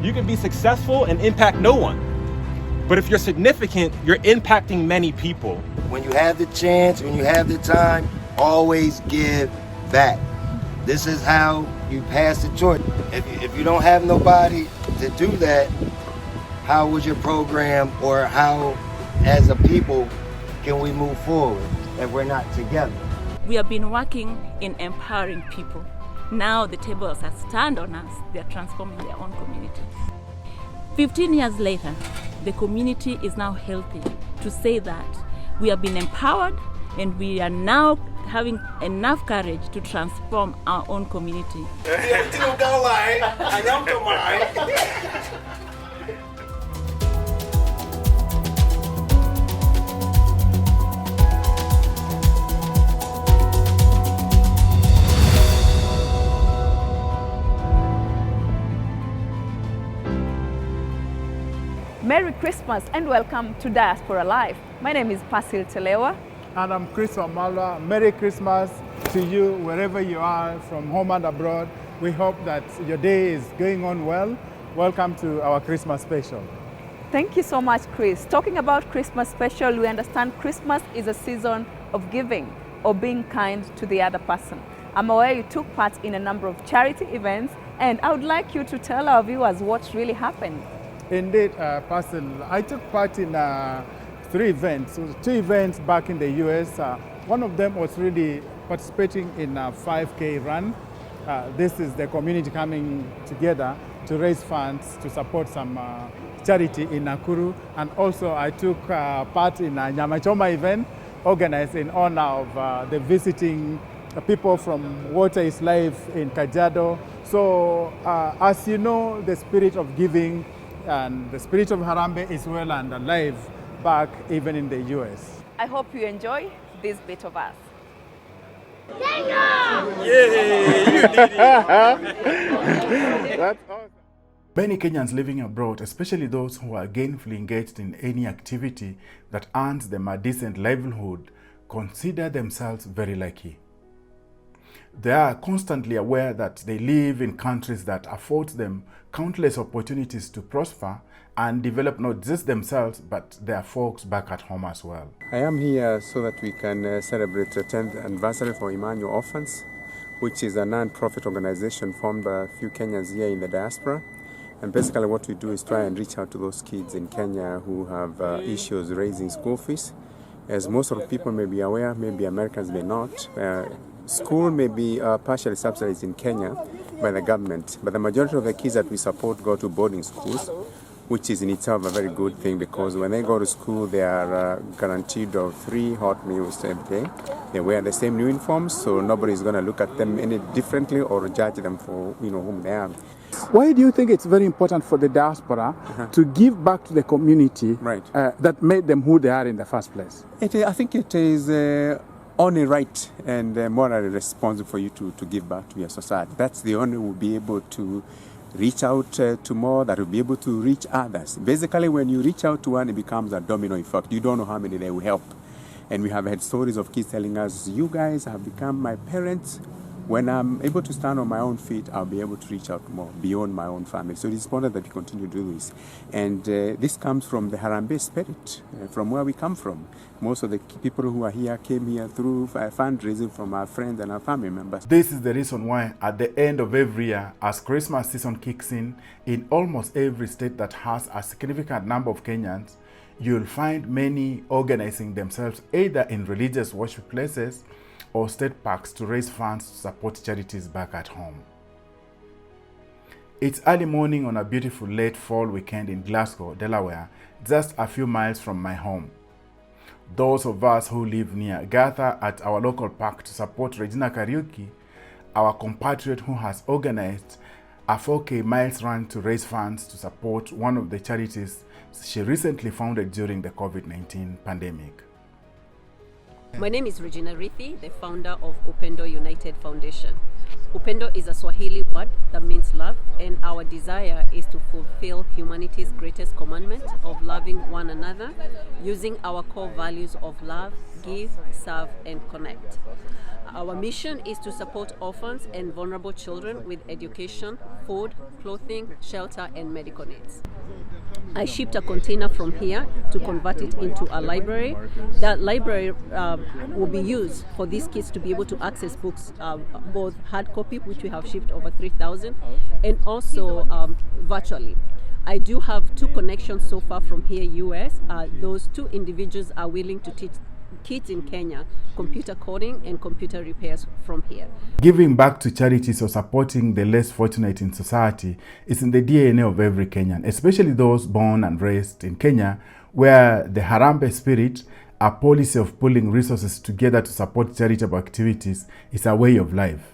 You can be successful and impact no one. But if you're significant, you're impacting many people. When you have the chance, when you have the time, always give back. This is how you pass the torch. If you don't have nobody to do that, how was your program, or how, as a people, can we move forward if we're not together? We have been working in empowering people. Now the tables have turned on us. They're transforming their own communities. 15 years later, the community is now healthy to say that we have been empowered and we are now having enough courage to transform our own community. Merry Christmas and welcome to Diaspora Live. My name is Pasil Telewa. And I'm Chris Omala. Merry Christmas to you wherever you are, from home and abroad. We hope that your day is going on well. Welcome to our Christmas special. Thank you so much, Chris. Talking about Christmas special, we understand Christmas is a season of giving or being kind to the other person. I'm aware you took part in a number of charity events, and I would like you to tell our viewers what really happened. Indeed, Pasil, I took part in 3 events, 2 events back in the US. One of them was really participating in a 5K run. This is the community coming together to raise funds to support some charity in Nakuru. And also I took part in a Nyamachoma event organized in honor of the visiting people from Water is Life in Kajiado. So as you know, the spirit of giving and the spirit of Harambee is well and alive back even in the US. I hope you enjoy this bit of us. That's awesome. Many Kenyans living abroad, especially those who are gainfully engaged in any activity that earns them a decent livelihood, consider themselves very lucky. They are constantly aware that they live in countries that afford them countless opportunities to prosper and develop not just themselves, but their folks back at home as well. I am here so that we can celebrate the 10th anniversary for Emmanuel Orphans, which is a non-profit organization formed by a few Kenyans here in the diaspora. And basically what we do is try and reach out to those kids in Kenya who have issues raising school fees. As most of the people may be aware, maybe Americans may not, school may be partially subsidized in Kenya by the government, but the majority of the kids that we support go to boarding schools, which is in itself a very good thing, because when they go to school they are guaranteed of 3 hot meals every day. They wear the same uniforms, so nobody is going to look at them any differently or judge them for whom they are. Why do you think it's very important for the diaspora to give back to the community that made them who they are in the first place? I think it is only right and morally responsible for you to give back to your society. That's the only way we'll be able to reach out to more, that will be able to reach others. Basically, when you reach out to one, it becomes a domino effect. You don't know how many they will help. And we have had stories of kids telling us, you guys have become my parents. When I'm able to stand on my own feet, I'll be able to reach out more beyond my own family. So it's important that we continue to do this. And this comes from the Harambee spirit, from where we come from. Most of the people who are here came here through fundraising from our friends and our family members. This is the reason why at the end of every year, as Christmas season kicks in almost every state that has a significant number of Kenyans, you'll find many organizing themselves either in religious worship places or state parks to raise funds to support charities back at home. It's early morning on a beautiful late fall weekend in Glasgow, Delaware, just a few miles from my home. Those of us who live near gather at our local park to support Regina Kariuki, our compatriot who has organized a 4K miles run to raise funds to support one of the charities she recently founded during the COVID-19 pandemic. My name is Regina Rithi, the founder of Upendo United Foundation. Upendo is a Swahili word that means love, and our desire is to fulfill humanity's greatest commandment of loving one another using our core values of love, give, serve, and connect. Our mission is to support orphans and vulnerable children with education, food, clothing, shelter, and medical needs. I shipped a container from here to convert it into a library. That library will be used for these kids to be able to access books, both hard copy, which we have shipped over 3,000, and also virtually. I do have 2 connections so far from here, US. Those 2 individuals are willing to teach kids in Kenya computer coding and computer repairs from here. Giving back to charities or supporting the less fortunate in society is in the DNA of every Kenyan, especially those born and raised in Kenya, where the Harambee spirit, a policy of pulling resources together to support charitable activities, is a way of life.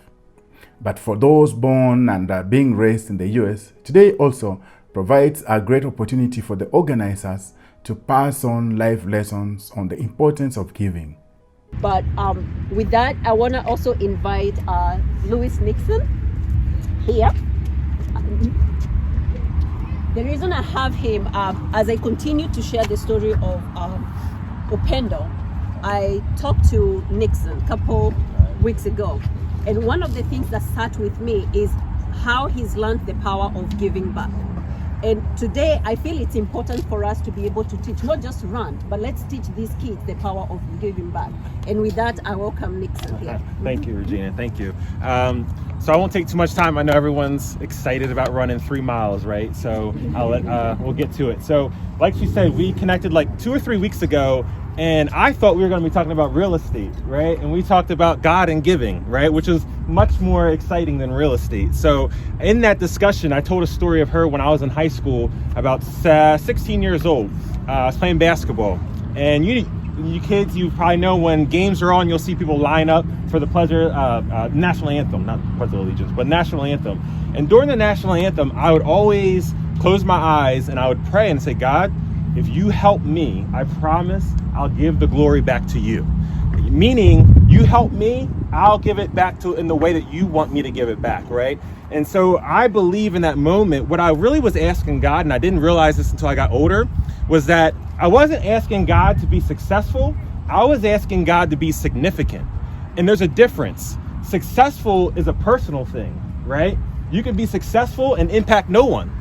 But for those born and being raised in the US, today also provides a great opportunity for the organizers to pass on life lessons on the importance of giving. But with that, I want to also invite Louis Nixon here. The reason I have him, as I continue to share the story of Upendo, I talked to Nixon a couple weeks ago, and one of the things that sat with me is how he's learned the power of giving back. And today, I feel it's important for us to be able to teach, not just run, but let's teach these kids the power of giving back. And with that, I welcome Nixon here. Thank you, Regina. Thank you. So I won't take too much time. I know everyone's excited about running 3 miles, right? So we'll get to it. So like she said, we connected like 2 or 3 weeks ago, and I thought we were going to be talking about real estate, right? And we talked about God and giving, right? Which is much more exciting than real estate. So in that discussion, I told a story of her when I was in high school, about 16 years old. I was playing basketball. And you kids, you probably know when games are on, you'll see people line up for the national anthem, not Pledge of Allegiance, but national anthem. And during the national anthem, I would always close my eyes and I would pray and say, God, if you help me, I promise I'll give the glory back to you. Meaning, you help me, I'll give it back in the way that you want me to give it back, right? And so I believe in that moment, what I really was asking God, and I didn't realize this until I got older, was that I wasn't asking God to be successful, I was asking God to be significant. And there's a difference. Successful is a personal thing, right? You can be successful and impact no one.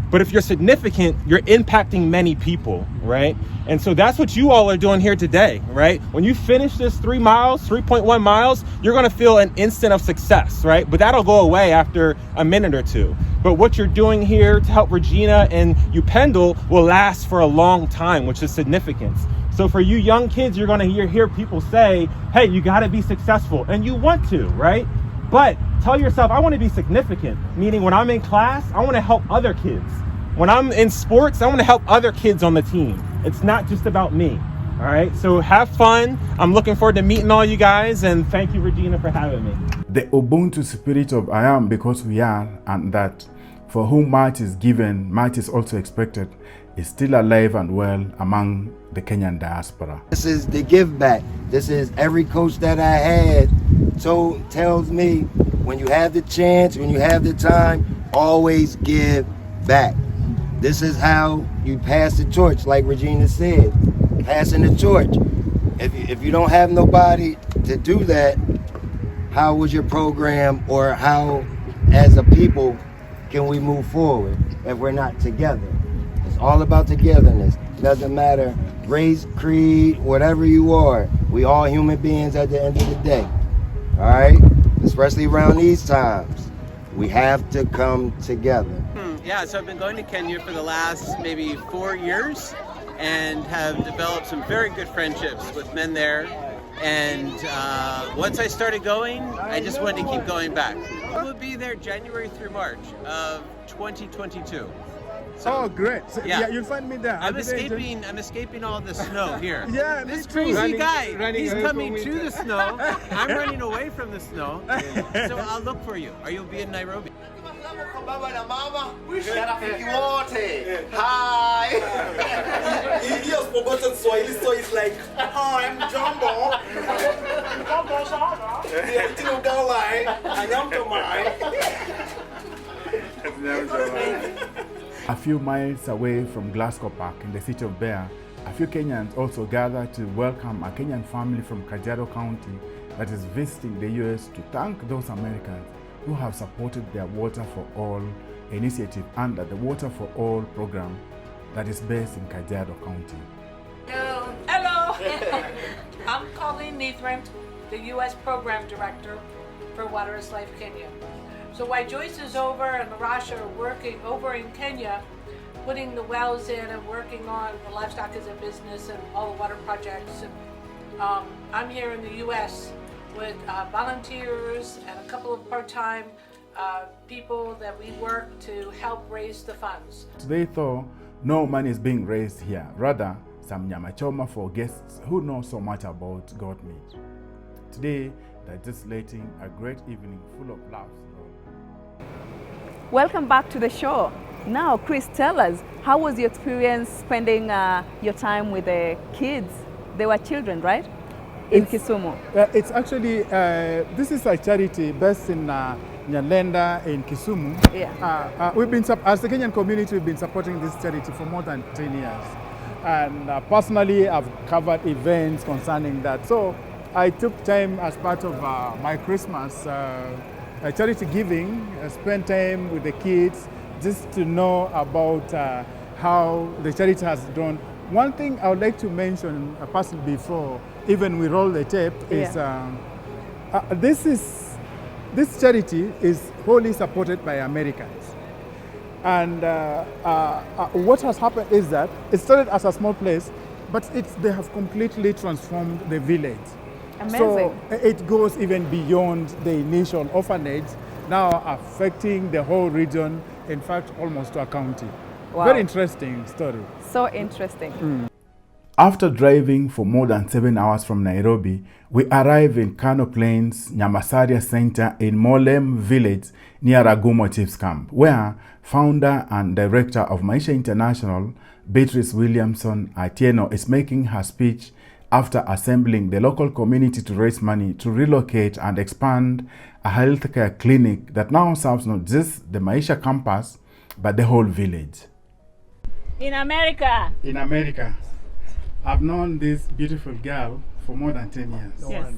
But if you're significant, you're impacting many people, right? And so that's what you all are doing here today, right? When you finish this 3.1 miles, you're gonna feel an instant of success, right? But that'll go away after a minute or two. But what you're doing here to help Regina and Upendo will last for a long time, which is significance. So for you young kids, you're gonna hear people say, hey, you gotta be successful, and you want to, right? But tell yourself, I want to be significant, meaning when I'm in class, I want to help other kids. When I'm in sports, I want to help other kids on the team. It's not just about me, all right? So have fun. I'm looking forward to meeting all you guys, and thank you, Regina, for having me. The Ubuntu spirit of I am because we are, and that for whom much is given, much is also expected, is still alive and well among the Kenyan diaspora. This is the give back. This is every coach that I had tells me, when you have the chance, when you have the time, always give back. This is how you pass the torch, like Regina said, passing the torch. If you don't have nobody to do that, how was your program, or how as a people can we move forward if we're not together? It's all about togetherness. It doesn't matter race, creed, whatever you are. We all human beings at the end of the day. All right? Especially around these times. We have to come together. Yeah, so I've been going to Kenya for the last maybe 4 years and have developed some very good friendships with men there. And once I started going, I just wanted to keep going back. I will be there January through March of 2022. So, oh, great. So, yeah, you'll find me there. I'm escaping all the snow here. Yeah, this crazy guy, he's coming to the snow. I'm running away from the snow. So I'll look for you. Or you'll be in Nairobi. Baba na mama, rafiki wote. Hi. He has forgotten Swahili, so he's like, hi, I'm Jumbo. A few miles away from Glasgow Park in the city of Bear, A few Kenyans also gathered to welcome a Kenyan family from Kajiado County that is visiting the US to thank those Americans who have supported their Water for All initiative under the Water for All program that is based in Kajiado County. Hello. I'm Colleen Neithran, the U.S. Program Director for Water is Life Kenya. So while Joyce is over and Marasha are working over in Kenya, putting the wells in and working on the livestock as a business and all the water projects, and, I'm here in the U.S. with volunteers and a couple of part-time people that we work to help raise the funds. Today, though, no money is being raised here. Rather, some nyama choma for guests who know so much about goat meat. Today, they're just letting a great evening full of laughs. Welcome back to the show. Now, Chris, tell us, how was your experience spending your time with the kids? They were children, right? In Kisumu. It's actually, this is a charity based in Nyalenda in Kisumu. Yeah. We've been, as the Kenyan community, we've been supporting this charity for more than 10 years. And personally, I've covered events concerning that. So I took time as part of my Christmas charity giving, spend time with the kids, just to know about how the charity has grown. One thing I would like to mention, personally, before even we roll the tape, is this charity is wholly supported by Americans. And what has happened is that it started as a small place, but they have completely transformed the village. Amazing. So it goes even beyond the initial orphanage, now affecting the whole region, in fact, almost to a county. Wow. Very interesting story. So interesting. After driving for more than 7 hours from Nairobi, we arrive in Kano Plains Nyamasaria Center in Molem Village near Ragumo Chiefs Camp, where founder and director of Maisha International, Beatrice Williamson Atieno, is making her speech after assembling the local community to raise money to relocate and expand a healthcare clinic that now serves not just the Maisha campus, but the whole village. In America. In America. I've known this beautiful girl for more than 10 years. Yes.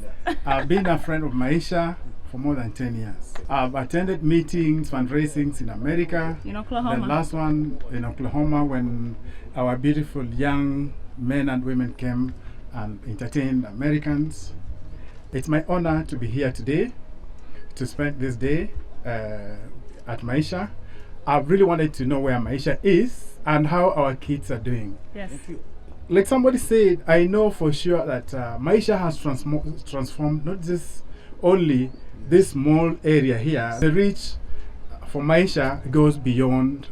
I've been a friend of Maisha for more than 10 years. I've attended meetings, fundraisings in America. In Oklahoma. The last one in Oklahoma, when our beautiful young men and women came and entertained Americans. It's my honor to be here today, to spend this day at Maisha. I really wanted to know where Maisha is and how our kids are doing. Yes. Like somebody said, I know for sure that Maisha has transformed not just only this small area here. The reach for Maisha goes beyond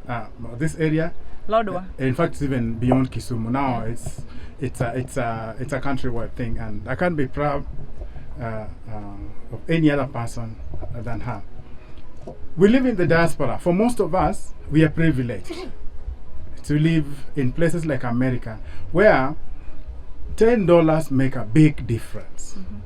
this area. Lodwar. In fact, even beyond Kisumu. Now it's a countrywide thing, and I can't be proud of any other person than her. We live in the diaspora. For most of us, we are privileged to live in places like America, where $10 make a big difference. Mm-hmm.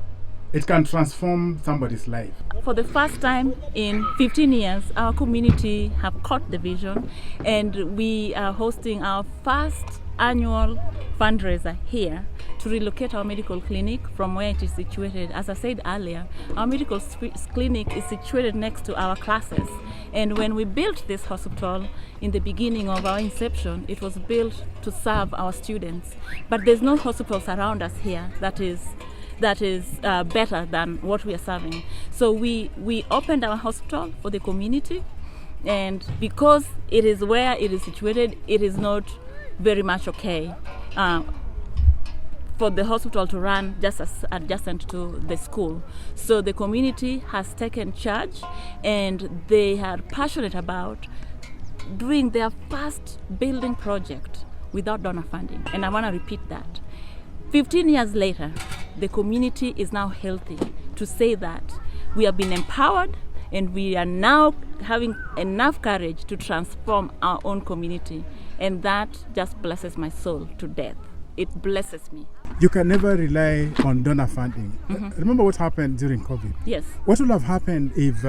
It can transform somebody's life. For the first time in 15 years, our community have caught the vision, and we are hosting our first annual fundraiser here to relocate our medical clinic from where it is situated. As I said earlier, our medical clinic is situated next to our classes. And when we built this hospital in the beginning of our inception, it was built to serve our students. But there's no hospitals around us here that is better than what we are serving. So we opened our hospital for the community, and because it is where it is situated, it is not very much okay for the hospital to run just as adjacent to the school. So the community has taken charge, and they are passionate about doing their first building project without donor funding. And I want to repeat that. 15 years later, the community is now healthy to say that we have been empowered, and we are now having enough courage to transform our own community. And that just blesses my soul to death. It blesses me. You can never rely on donor funding. Mm-hmm. Remember what happened during COVID? Yes. What would have happened if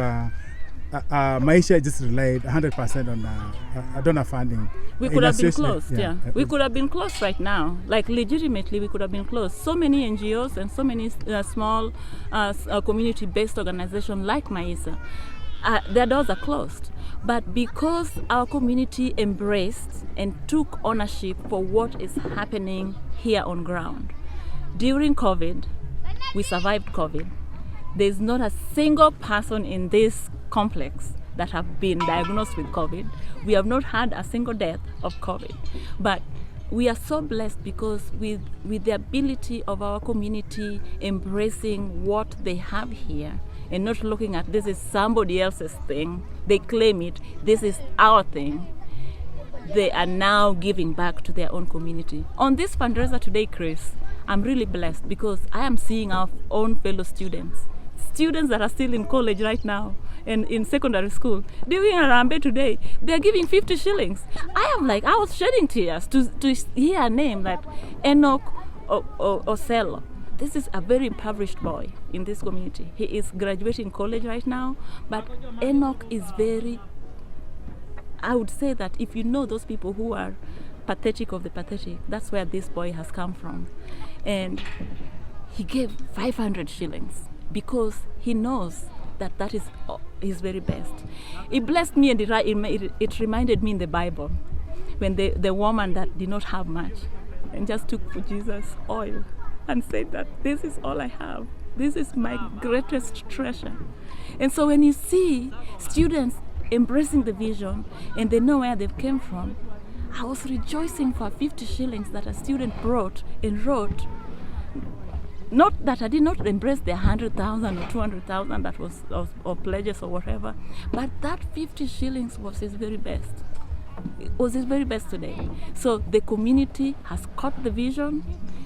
Maisha just relied 100% on donor funding. We could have been closed, yeah. We could have been closed right now. Like, legitimately, we could have been closed. So many NGOs and so many small community-based organizations like Maisa, their doors are closed. But because our community embraced and took ownership for what is happening here on ground. During COVID, we survived COVID. There's not a single person in this complex that have been diagnosed with COVID. We have not had a single death of COVID. But we are so blessed because with the ability of our community embracing what they have here and not looking at this is somebody else's thing, they claim it, this is our thing, they are now giving back to their own community. On this fundraiser today, Chris, I'm really blessed because I am seeing our own fellow students that are still in college right now and in secondary school, doing Arambe today. They're giving 50 shillings. I was shedding tears to hear a name like Enoch Ocello. This is a very impoverished boy in this community. He is graduating college right now, but Enoch is I would say that if you know those people who are pathetic of the pathetic, that's where this boy has come from. And he gave 500 shillings because he knows that is his very best. It blessed me, and it reminded me in the Bible when the woman that did not have much and just took for Jesus oil and said that this is all I have. This is my greatest treasure. And so when you see students embracing the vision and they know where they came from, I was rejoicing for 50 shillings that a student brought and wrote. Not that I did not embrace the 100,000 or 200,000 that was or pledges or whatever, but that 50 shillings was his very best. It was his very best today. So the community has caught the vision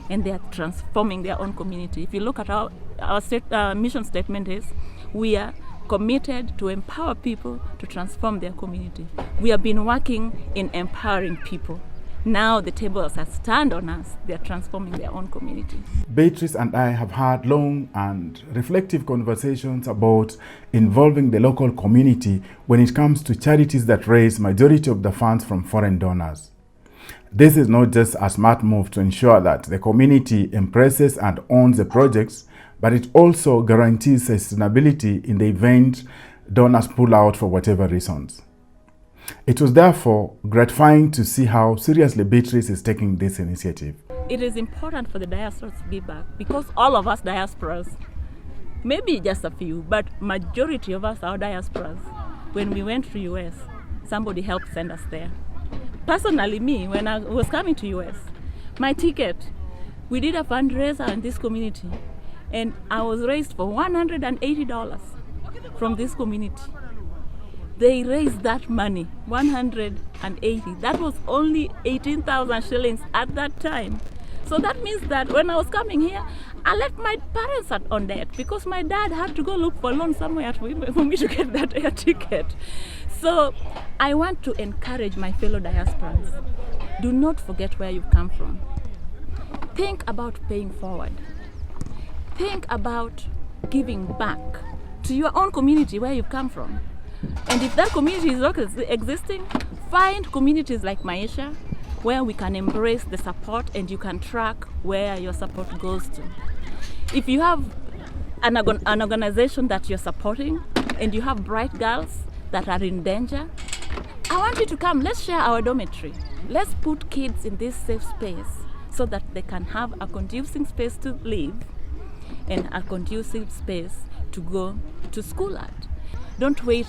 and they are transforming their own community. If you look at our mission statement is, we are committed to empower people to transform their community. We have been working in empowering people. Now the tables have stand on us. They are transforming their own community. Beatrice and I have had long and reflective conversations about involving the local community when it comes to charities that raise majority of the funds from foreign donors. This is not just a smart move to ensure that the community embraces and owns the projects, but it also guarantees sustainability in the event donors pull out for whatever reasons. It was therefore gratifying to see how seriously Beatrice is taking this initiative. It is important for the diaspora to give back because all of us diasporas, maybe just a few, but majority of us are diasporas. When we went to US, somebody helped send us there. Personally, me, when I was coming to US, my ticket, we did a fundraiser in this community and I was raised for $180 from this community. They raised that money, 180. That was only 18,000 shillings at that time. So that means that when I was coming here, I left my parents on debt because my dad had to go look for a loan somewhere for me to get that air ticket. So I want to encourage my fellow diasporans. Do not forget where you've come from. Think about paying forward. Think about giving back to your own community where you've come from. And if that community is not existing, find communities like Maisha where we can embrace the support and you can track where your support goes to. If you have an organization that you're supporting and you have bright girls that are in danger, I want you to come. Let's share our dormitory. Let's put kids in this safe space so that they can have a conducive space to live and a conducive space to go to school at. Don't wait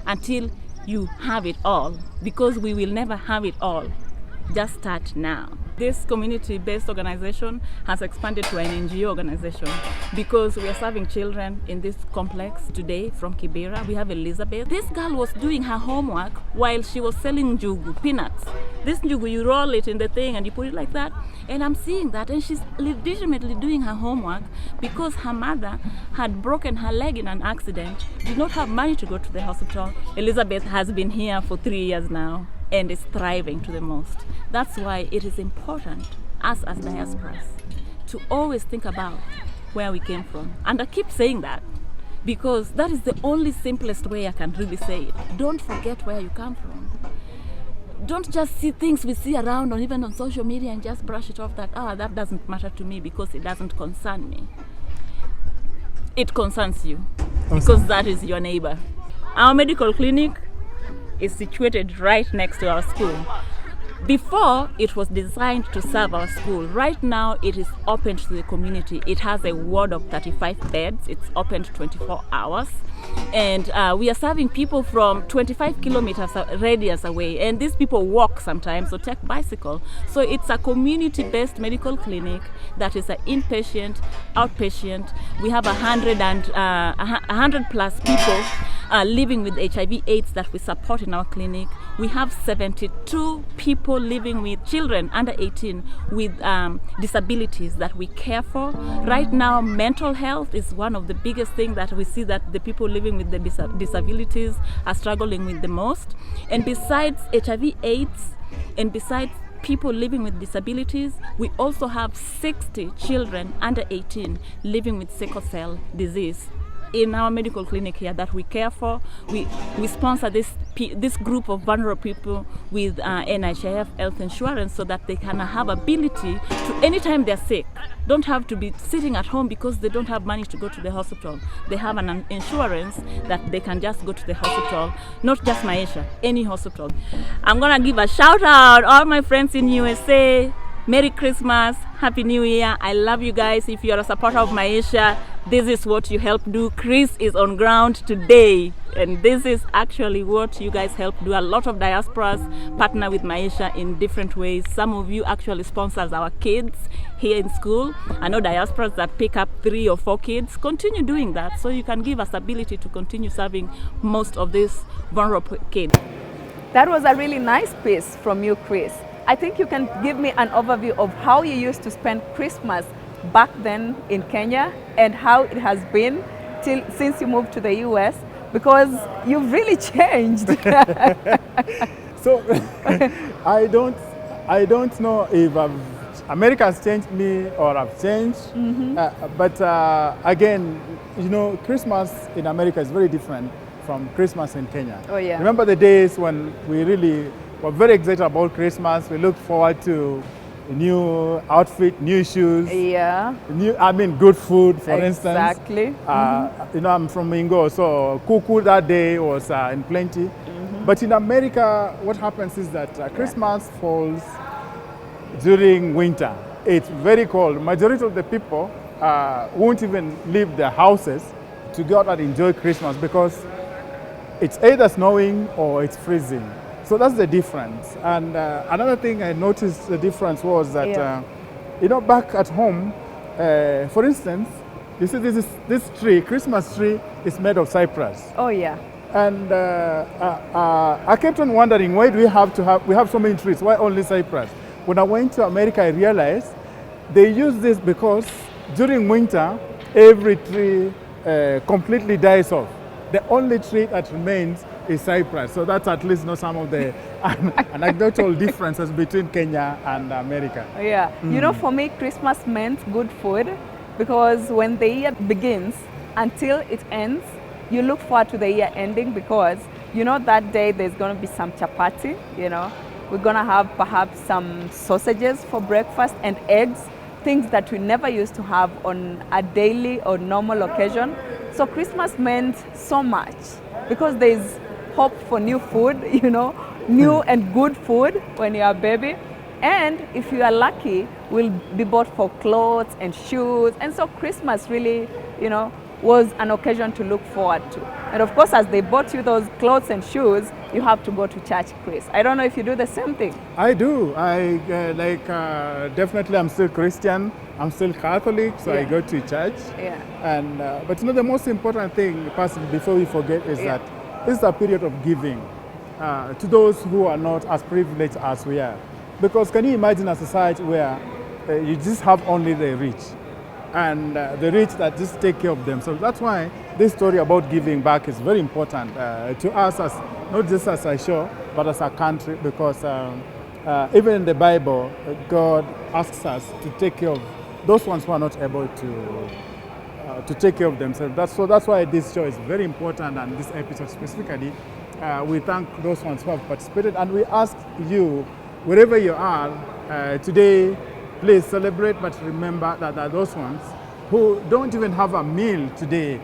until you have it all, because we will never have it all. Just start now. This community-based organization has expanded to an NGO organization because we are serving children in this complex today from Kibera. We have Elizabeth. This girl was doing her homework while she was selling njugu, peanuts. This njugu, you roll it in the thing and you put it like that. And I'm seeing that, and she's legitimately doing her homework because her mother had broken her leg in an accident, did not have money to go to the hospital. Elizabeth has been here for 3 years now and is thriving to the most. That's why it is important, us as diasporas, to always think about where we came from. And I keep saying that because that is the only simplest way I can really say it. Don't forget where you come from. Don't just see things we see around or even on social media and just brush it off that, that doesn't matter to me because it doesn't concern me. It concerns you because that is your neighbor. Our medical clinic is situated right next to our school. Before, it was designed to serve our school. Right now, it is open to the community. It has a ward of 35 beds. It's open 24 hours. And we are serving people from 25 kilometers radius away. And these people walk sometimes or take bicycle. So it's a community-based medical clinic that is an inpatient, outpatient. We have 100 plus people living with HIV/AIDS that we support in our clinic. We have 72 people living with children under 18 with disabilities that we care for. Right now, mental health is one of the biggest things that we see that the people living with the disabilities are struggling with the most. And besides HIV/AIDS and besides people living with disabilities, we also have 60 children under 18 living with sickle cell disease in our medical clinic here that we care for. We sponsor this group of vulnerable people with NHIF health insurance so that they can have ability to, anytime they're sick, don't have to be sitting at home because they don't have money to go to the hospital. They have an insurance that they can just go to the hospital, not just Maisha, any hospital. I'm gonna give a shout out all my friends in USA. Merry Christmas, Happy New Year. I love you guys. If you're a supporter of Maisha, this is what you help do. Chris is on ground today, and this is actually what you guys help do. A lot of diasporas partner with Maisha in different ways. Some of you actually sponsors our kids here in school. I know diasporas that pick up 3 or 4 kids. Continue doing that so you can give us ability to continue serving most of these vulnerable kids. That was a really nice piece from you, Chris. I think you can give me an overview of how you used to spend Christmas back then in Kenya and how it has been since you moved to the US, because you've really changed. So I don't know if America has changed me or I've changed. But again, you know, Christmas in America is very different from Christmas in Kenya. Oh yeah. Remember the days when we really were very excited about Christmas. We looked forward to a new outfit, new shoes. Yeah. Good food, for instance. Exactly. You know, I'm from Ingo, so kuku that day was in plenty. But in America, what happens is that Christmas falls during winter. It's very cold. Majority of the people won't even leave their houses to go out and enjoy Christmas because it's either snowing or it's freezing. So that's the difference. And another thing I noticed the difference was that, you know, back at home, for instance, you see this tree, Christmas tree, is made of cypress. Oh yeah. And I kept on wondering, why do we have so many trees? Why only cypress? When I went to America, I realized they use this because during winter, every tree completely dies off. The only tree that remains is cypress. So that's at least some of the anecdotal differences between Kenya and America. Yeah. You know, for me, Christmas meant good food, because when the year begins until it ends, you look forward to the year ending, because you know that day there's going to be some chapati, you know. We're going to have perhaps some sausages for breakfast and eggs, things that we never used to have on a daily or normal occasion. So Christmas meant so much because there's hope for new food, you know, new and good food when you're a baby. And if you are lucky, will be bought for clothes and shoes. And so Christmas really, you know, was an occasion to look forward to. And of course, as they bought you those clothes and shoes, you have to go to church, Chris. I don't know if you do the same thing. I do. Definitely I'm still Christian. I'm still Catholic, so I go to church. Yeah. And but you know, the most important thing, before we forget, is that this is a period of giving to those who are not as privileged as we are. Because can you imagine a society where you just have only the rich, and the rich that just take care of themselves? That's why this story about giving back is very important to us, as not just as a show, but as a country, because even in the Bible, God asks us to take care of those ones who are not able to to take care of themselves. That's why this show is very important, and this episode specifically, we thank those ones who have participated, and we ask you, wherever you are today, please celebrate, but remember that there are those ones who don't even have a meal today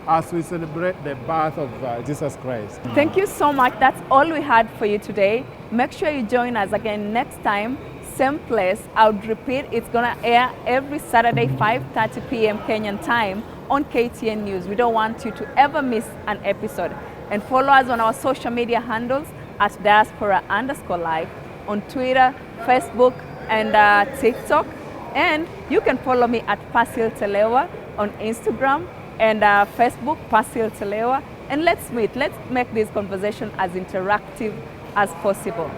as we celebrate the birth of Jesus Christ. Thank you so much. That's all we had for you today. Make sure you join us again next time, same place. I would repeat, it's gonna air every Saturday, 5:30 p.m. Kenyan time on KTN News. We don't want you to ever miss an episode. And follow us on our social media handles at Diaspora_live on Twitter, Facebook, and TikTok. And you can follow me at Pasil Telewa on Instagram and Facebook, Pasil Telewa. And let's meet. Let's make this conversation as interactive as possible.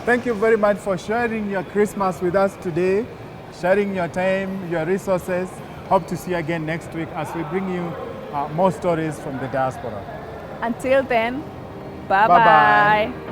Thank you very much for sharing your Christmas with us today, sharing your time, your resources. Hope to see you again next week as we bring you more stories from the diaspora. Until then, Bye-bye. bye-bye.